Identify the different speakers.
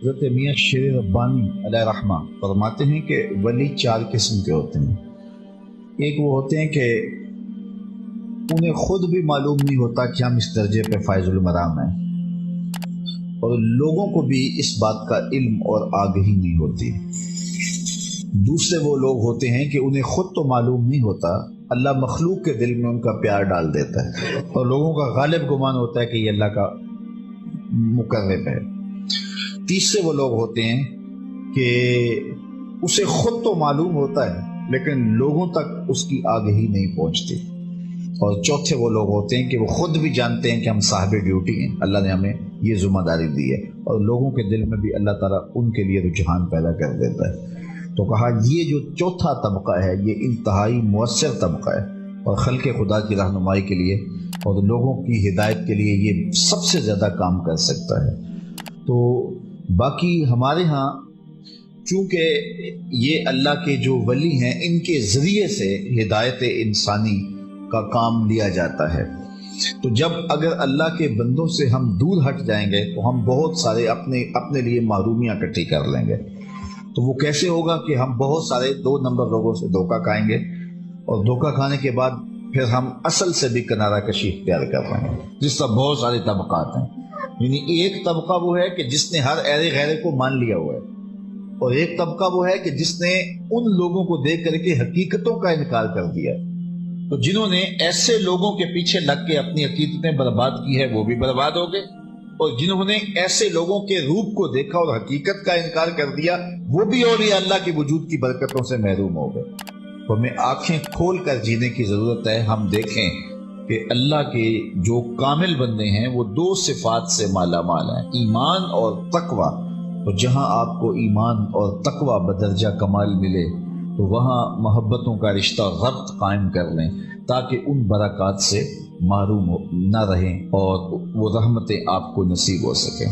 Speaker 1: حضرت میاں شیر ربانی علیہ رحمہ فرماتے ہیں کہ ولی چار قسم کے ہوتے ہیں۔ ایک وہ ہوتے ہیں کہ انہیں خود بھی معلوم نہیں ہوتا کہ ہم اس درجے پہ فائز المرام ہیں، اور لوگوں کو بھی اس بات کا علم اور آگہی نہیں ہوتی۔ دوسرے وہ لوگ ہوتے ہیں کہ انہیں خود تو معلوم نہیں ہوتا، اللہ مخلوق کے دل میں ان کا پیار ڈال دیتا ہے، اور لوگوں کا غالب گمان ہوتا ہے کہ یہ اللہ کا مقرب ہے۔ تیسرے وہ لوگ ہوتے ہیں کہ اسے خود تو معلوم ہوتا ہے لیکن لوگوں تک اس کی آگہی نہیں پہنچتی۔ اور چوتھے وہ لوگ ہوتے ہیں کہ وہ خود بھی جانتے ہیں کہ ہم صاحب ڈیوٹی ہیں، اللہ نے ہمیں یہ ذمہ داری دی ہے، اور لوگوں کے دل میں بھی اللہ تعالیٰ ان کے لیے رجحان پیدا کر دیتا ہے۔ تو کہا یہ جو چوتھا طبقہ ہے یہ انتہائی مؤثر طبقہ ہے، اور خلق خدا کی رہنمائی کے لیے اور لوگوں کی ہدایت کے لیے یہ سب سے زیادہ کام کر سکتا ہے۔ تو باقی ہمارے ہاں چونکہ یہ اللہ کے جو ولی ہیں ان کے ذریعے سے ہدایت انسانی کا کام لیا جاتا ہے، تو جب اگر اللہ کے بندوں سے ہم دور ہٹ جائیں گے تو ہم بہت سارے اپنے لیے محرومیاں اکٹھی کر لیں گے۔ تو وہ کیسے ہوگا کہ ہم بہت سارے 2 نمبر لوگوں سے دھوکہ کھائیں گے، اور دھوکہ کھانے کے بعد پھر ہم اصل سے بھی کنارہ کشی اختیار کر رہے ہیں، جس طرح بہت سارے طبقات ہیں۔ یعنی ایک طبقہ وہ ہے کہ جس نے ہر ایرے غیرے کو مان لیا ہوا ہے، اور ایک طبقہ وہ ہے کہ جس نے ان لوگوں کو دیکھ کر کے حقیقتوں کا انکار کر دیا۔ تو جنہوں نے ایسے لوگوں کے پیچھے لگ کے اپنی عقیدتیں برباد کی ہے وہ بھی برباد ہو گئے، اور جنہوں نے ایسے لوگوں کے روپ کو دیکھا اور حقیقت کا انکار کر دیا وہ بھی اولیاء اللہ کی وجود کی برکتوں سے محروم ہو گئے۔ تو ہمیں آنکھیں کھول کر جینے کی ضرورت ہے۔ ہم دیکھیں کہ اللہ کے جو کامل بندے ہیں وہ 2 صفات سے مالا مال ہیں، ایمان اور تقوی۔ تو جہاں آپ کو ایمان اور تقوی بدرجہ کمال ملے تو وہاں محبتوں کا رشتہ ربط قائم کر لیں تاکہ ان برکات سے محروم نہ رہیں اور وہ رحمتیں آپ کو نصیب ہو سکیں۔